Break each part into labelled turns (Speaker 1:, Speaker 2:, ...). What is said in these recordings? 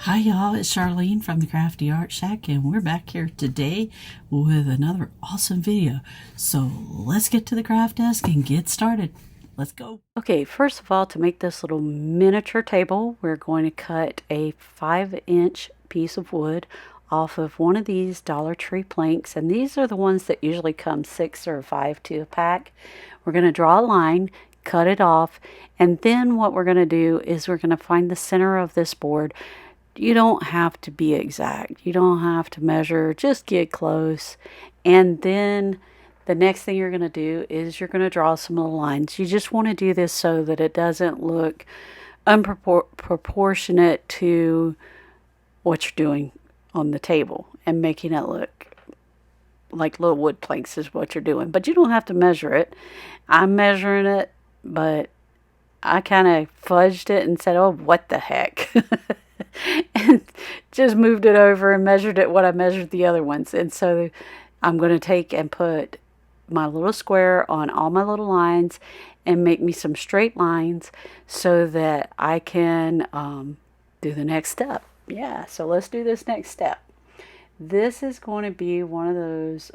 Speaker 1: Hi y'all, it's Charlene from the Craftyartshack, and we're back here today with another awesome video. So let's get to the craft desk and get started. Let's go. Okay, first of all, to make this little miniature table, we're going to cut a 5-inch piece of wood off of one of these Dollar Tree planks, and these are the ones that usually come 6 or 5 to a pack. We're going to draw a line, cut it off, and then what we're going to do is we're going to find the center of this board. You don't have to be exact. You don't have to measure. Just get close. And then the next thing you're going to do is you're going to draw some little lines. You just want to do this so that it doesn't look unproportionate to what you're doing on the table, and making it look like little wood planks is what you're doing. But you don't have to measure it. I'm measuring it, but I kind of fudged it and said, oh, what the heck? And just moved it over and measured it what I measured the other ones. And so I'm going to take and put my little square on all my little lines and make me some straight lines so that I can do the next step. Yeah, so let's do this next step. This is going to be one of those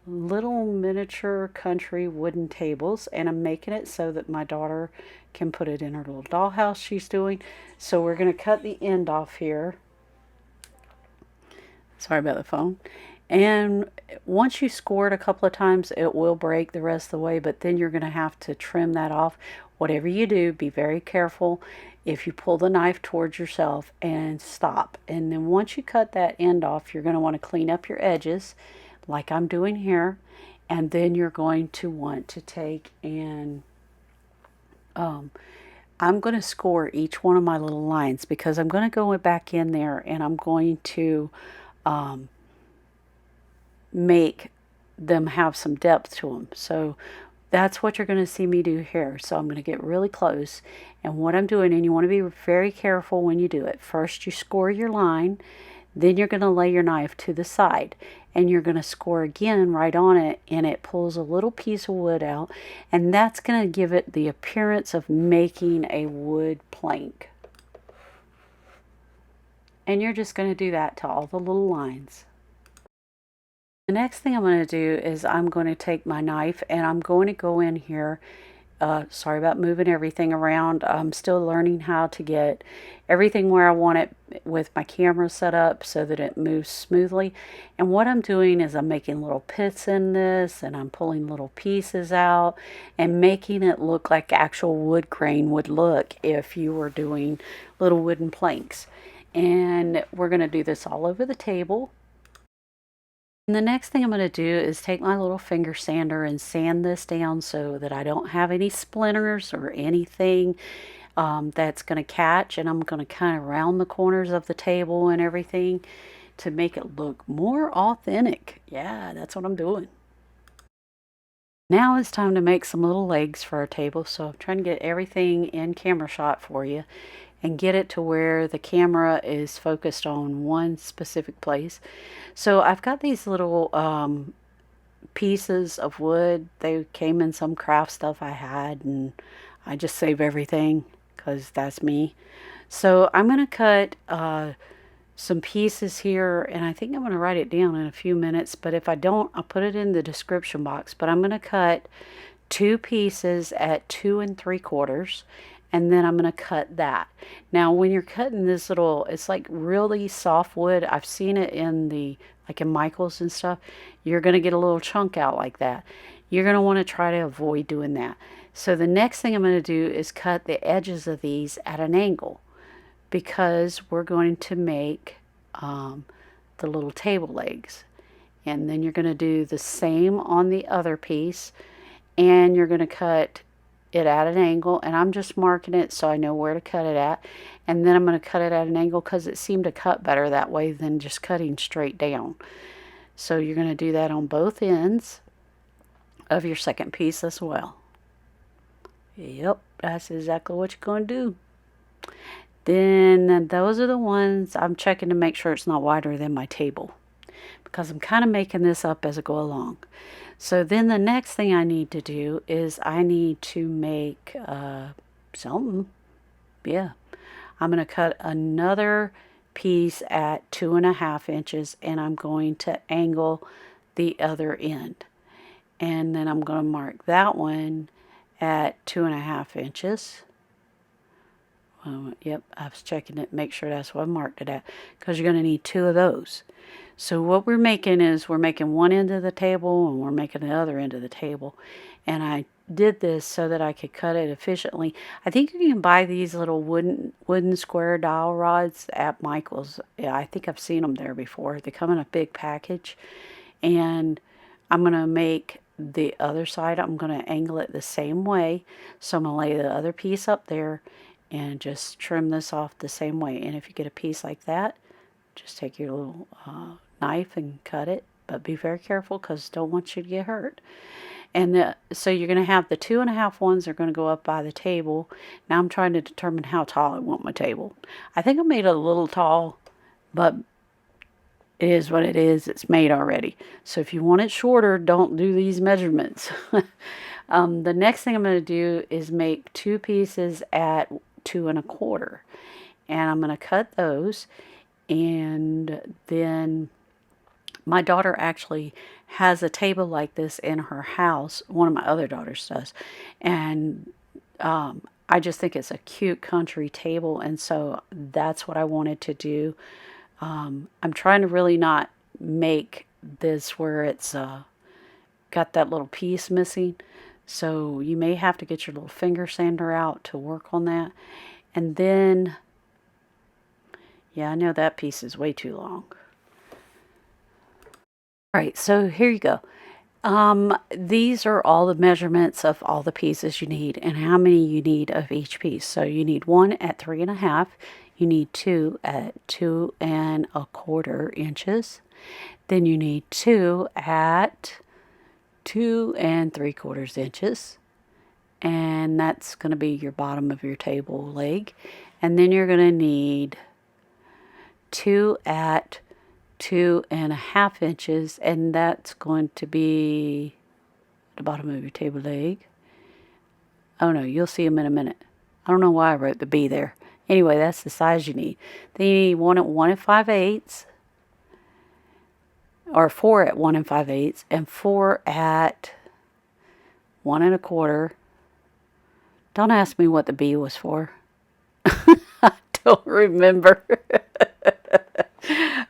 Speaker 1: little miniature country wooden tables, and I'm making it so that my daughter can put it in her little dollhouse she's doing. So we're going to cut the end off here. Sorry about the phone. And once you score it a couple of times, it will break the rest of the way, but then you're going to have to trim that off. Whatever you do, be very careful if you pull the knife towards yourself and stop. And then once you cut that end off, you're going to want to clean up your edges like I'm doing here. And then you're going to want to take and I'm going to score each one of my little lines, because I'm going to go back in there and I'm going to make them have some depth to them. So that's what you're going to see me do here. So I'm going to get really close, and what I'm doing, and you want to be very careful when you do it. First you score your line, then you're going to lay your knife to the side, and you're going to score again right on it, and it pulls a little piece of wood out, and that's going to give it the appearance of making a wood plank. And you're just going to do that to all the little lines. The next thing I'm going to do is I'm going to take my knife and I'm going to go in here. Sorry about moving everything around. I'm still learning how to get everything where I want it with my camera set up so that it moves smoothly. And what I'm doing is I'm making little pits in this, and I'm pulling little pieces out and making it look like actual wood grain would look if you were doing little wooden planks. And we're going to do this all over the table. And the next thing I'm going to do is take my little finger sander and sand this down so that I don't have any splinters or anything that's going to catch. And I'm going to kind of round the corners of the table and everything to make it look more authentic. Yeah, that's what I'm doing. Now it's time to make some little legs for our table. So I'm trying to get everything in camera shot for you and get it to where the camera is focused on one specific place. So I've got these little pieces of wood. They came in some craft stuff I had, and I just save everything because that's me. So I'm going to cut some pieces here, and I think I'm going to write it down in a few minutes, but if I don't, I'll put it in the description box. But I'm going to cut 2 pieces at 2 3/4, and then I'm going to cut that. Now when you're cutting this little, it's like really soft wood. I've seen it in the, like in Michael's and stuff. You're going to get a little chunk out like that. You're going to want to try to avoid doing that. So the next thing I'm going to do is cut the edges of these at an angle, because we're going to make the little table legs. And then you're going to do the same on the other piece, and you're going to cut it at an angle, and I'm just marking it so I know where to cut it at. And then I'm going to cut it at an angle because it seemed to cut better that way than just cutting straight down. So you're going to do that on both ends of your second piece as well. Yep, that's exactly what you're going to do. Then those are the ones I'm checking to make sure it's not wider than my table, because I'm kind of making this up as I go along. So then the next thing I need to do is I need to make something. Yeah, I'm going to cut another piece at 2.5 inches, and I'm going to angle the other end. And then I'm going to mark that one at 2.5 inches. Yep, I was checking it, make sure that's what I marked it at, because you're going to need 2 of those. So what we're making is we're making one end of the table and we're making the other end of the table. And I did this so that I could cut it efficiently. I think you can buy these little wooden square dowel rods at Michael's. Yeah, I think I've seen them there before. They come in a big package. And I'm going to make the other side, I'm going to angle it the same way. So I'm going to lay the other piece up there and just trim this off the same way. And if you get a piece like that, just take your little knife and cut it. But be very careful, because don't want you to get hurt. And so you're going to have the 2.5 ones are going to go up by the table. Now I'm trying to determine how tall I want my table. I think I made it a little tall, but it is what it is. It's made already. So if you want it shorter, don't do these measurements. The next thing I'm going to do is make 2 pieces at 2.25. And I'm going to cut those. And then my daughter actually has a table like this in her house. One of my other daughters does. And I just think it's a cute country table. And so that's what I wanted to do. I'm trying to really not make this where it's got that little piece missing. So you may have to get your little finger sander out to work on that. And then, yeah, I know that piece is way too long. All right, so here you go. These are all the measurements of all the pieces you need and how many you need of each piece. So you need 1 at 3.5. You need 2 at 2.25 inches. Then you need 2 at 2.75 inches. And that's going to be your bottom of your table leg. And then you're going to need 2 at 2.5 inches, and that's going to be the bottom of your table leg. Oh no, you'll see them in a minute. I don't know why I wrote the B there. Anyway, that's the size you need. Then you need 1 at 1 5/8, or 4 at 1 5/8, and 4 at 1.25. Don't ask me what the B was for. I don't remember.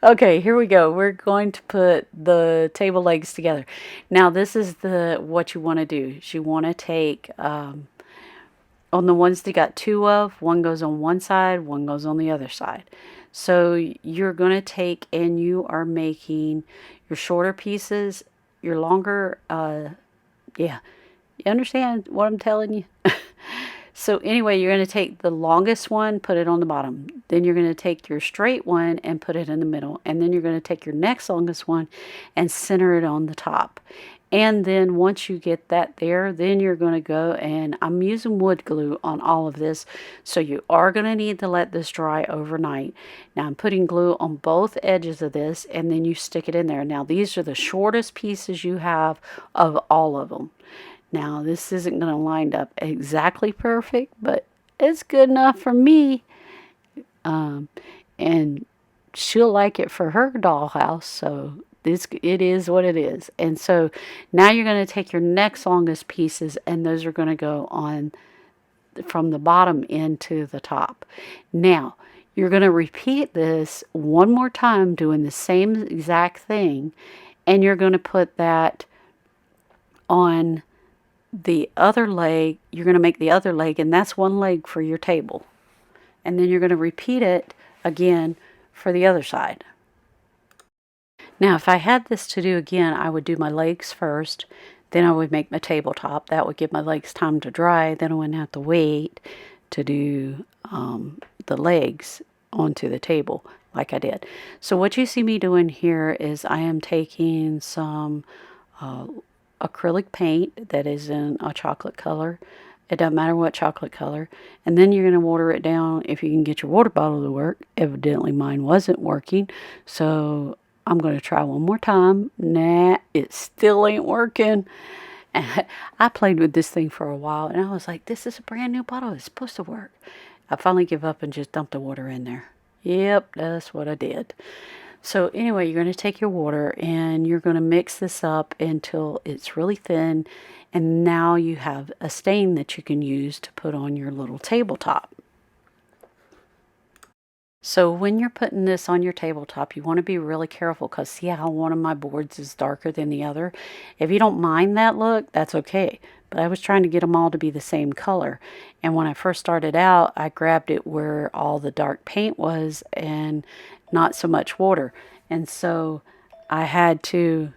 Speaker 1: Okay, here we go. We're going to put the table legs together. Now, this is what you want to do. You want to take, on the ones that got 2 of, one goes on one side, one goes on the other side. So you're going to take, and you are making your shorter pieces, your longer, yeah. You understand what I'm telling you? So anyway, you're going to take the longest one, put it on the bottom. Then you're going to take your straight one and put it in the middle. And then you're going to take your next longest one and center it on the top. And then once you get that there, then you're going to go, and I'm using wood glue on all of this. So you are going to need to let this dry overnight. Now I'm putting glue on both edges of this, and then you stick it in there. Now these are the shortest pieces you have of all of them. Now, this isn't going to line up exactly perfect, but it's good enough for me. And she'll like it for her dollhouse, so it is what it is. And so now you're going to take your next longest pieces, and those are going to go on from the bottom end to the top. Now, you're going to repeat this one more time, doing the same exact thing, and you're going to put that on the other leg. You're going to make the other leg, and that's one leg for your table. And then you're going to repeat it again for the other side. Now, if I had this to do again, I would do my legs first, then I would make my tabletop. That would give my legs time to dry. Then I wouldn't have to wait to do the legs onto the table like I did. So what you see me doing here is I am taking some acrylic paint that is in a chocolate color. It doesn't matter what chocolate color. And then you're going to water it down if you can get your water bottle to work. Evidently mine wasn't working. So I'm going to try one more time. Nah, it still ain't working. And I played with this thing for a while, and I was like, this is a brand new bottle. It's supposed to work. I finally give up and just dump the water in there. Yep, that's what I did. So anyway, you're going to take your water and you're going to mix this up until it's really thin. And now you have a stain that you can use to put on your little tabletop. So when you're putting this on your tabletop, you want to be really careful because see how one of my boards is darker than the other? If you don't mind that look, that's okay. But I was trying to get them all to be the same color. And when I first started out, I grabbed it where all the dark paint was and not so much water. And so I had to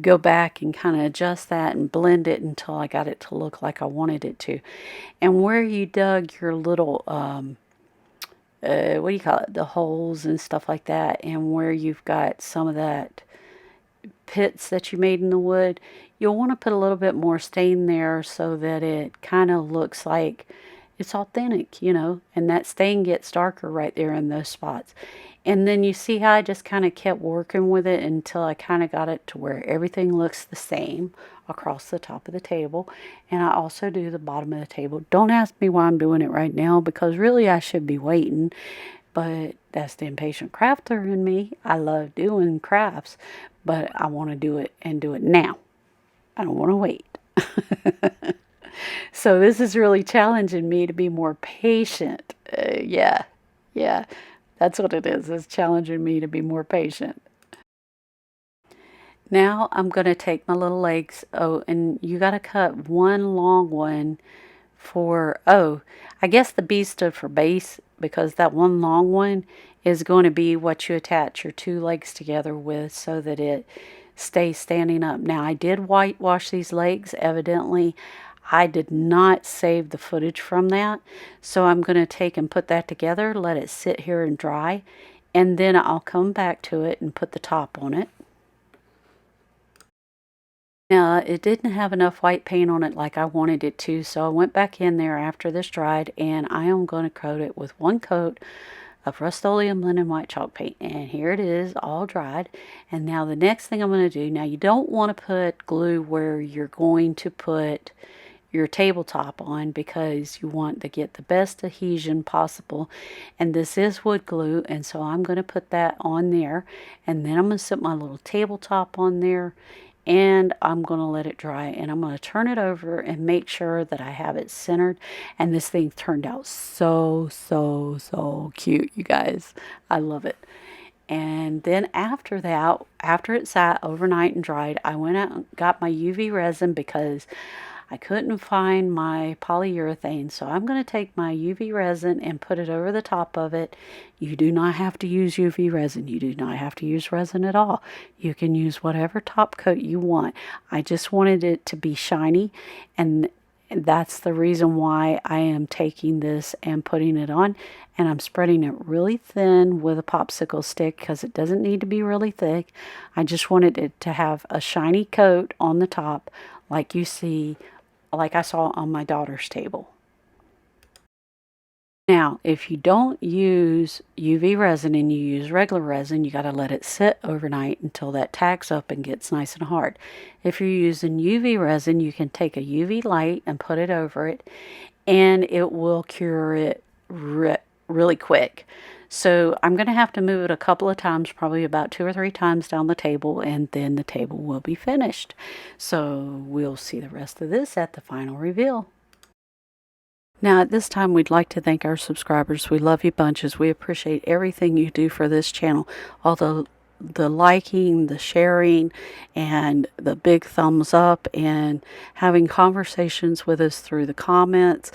Speaker 1: go back and kind of adjust that and blend it until I got it to look like I wanted it to. And where you dug your little what do you call it, the holes and stuff like that, and where you've got some of that pits that you made in the wood, you'll want to put a little bit more stain there so that it kind of looks like it's authentic, you know, and that stain gets darker right there in those spots. And then you see how I just kind of kept working with it until I kind of got it to where everything looks the same across the top of the table. And I also do the bottom of the table. Don't ask me why I'm doing it right now because really I should be waiting. But that's the impatient crafter in me. I love doing crafts, but I want to do it and do it now. I don't want to wait. So this is really challenging me to be more patient. Yeah, that's what it is. It's challenging me to be more patient. Now I'm going to take my little legs. Oh, and you got to cut one long one for, oh, I guess the B stood for base because that one long one is going to be what you attach your two legs together with so that it stays standing up. Now I did whitewash these legs. Evidently I did not save the footage from that. So I'm going to take and put that together, let it sit here and dry, and then I'll come back to it and put the top on it. Now, it didn't have enough white paint on it like I wanted it to, so I went back in there after this dried, and I am going to coat it with one coat of Rust-Oleum Linen White Chalk Paint. And here it is, all dried. And now the next thing I'm going to do, now you don't want to put glue where you're going to put your tabletop on because you want to get the best adhesion possible. And this is wood glue, and so I'm going to put that on there. And then I'm going to set my little tabletop on there. And I'm going to let it dry, and I'm going to turn it over and make sure that I have it centered. And this thing turned out so cute, you guys. I love it. And then after that, after it sat overnight and dried, I went out and got my UV resin because I couldn't find my polyurethane, so I'm going to take my UV resin and put it over the top of it. You do not have to use UV resin. You do not have to use resin at all. You can use whatever top coat you want. I just wanted it to be shiny, and that's the reason why I am taking this and putting it on, and I'm spreading it really thin with a popsicle stick because it doesn't need to be really thick. I just wanted it to have a shiny coat on the top like you see, like I saw on my daughter's table. Now, if you don't use UV resin and you use regular resin, you got to let it sit overnight until that tags up and gets nice and hard. If you're using UV resin, you can take a UV light and put it over it, and it will cure it really quick. So I'm going to have to move it a couple of times, probably about 2 or 3 times down the table, and then the table will be finished. So we'll see the rest of this at the final reveal. Now at this time we'd like to thank our subscribers. We love you bunches. We appreciate everything you do for this channel. All the liking, the sharing, and the big thumbs up, and having conversations with us through the comments.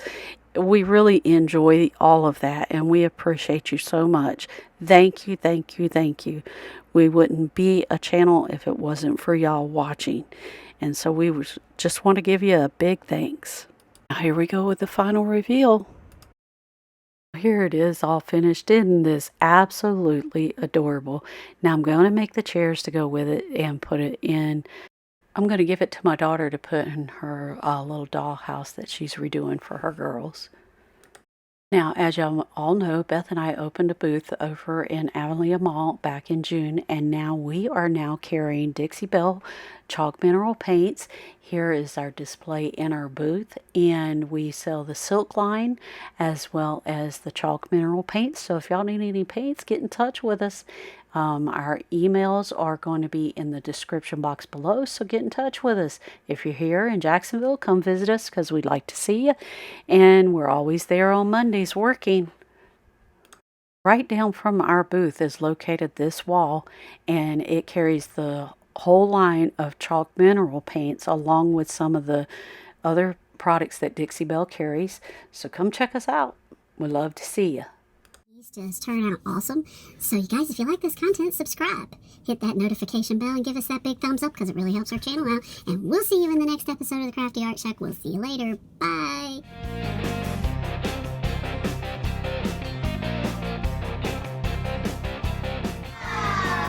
Speaker 1: We really enjoy all of that, and we appreciate you so much. Thank you, thank you, thank you. We wouldn't be a channel if it wasn't for y'all watching. And so we just want to give you a big thanks. Now here we go with the final reveal. Here it is all finished. Isn't this absolutely adorable? Now I'm going to make the chairs to go with it and put it in. I'm going to give it to my daughter to put in her little doll house that she's redoing for her girls. Now, as y'all all know, Beth and I opened a booth over in Avalia Mall back in June, and now we are now carrying Dixie Belle chalk mineral paints. Here is our display in our booth, and we sell the silk line as well as the chalk mineral paints. So if y'all need any paints, get in touch with us. Our emails are going to be in the description box below, so get in touch with us. If you're here in Jacksonville, come visit us because we'd like to see you. And we're always there on Mondays working. Right down from our booth is located this wall, and it carries the whole line of chalk mineral paints along with some of the other products that Dixie Belle carries. So come check us out. We'd love to see you.
Speaker 2: Just turn out awesome. So you guys, if you like this content, subscribe, hit that notification bell, and give us that big thumbs up because it really helps our channel out. And we'll see you in the next episode of the Crafty Art Shack. We'll see you later. Bye.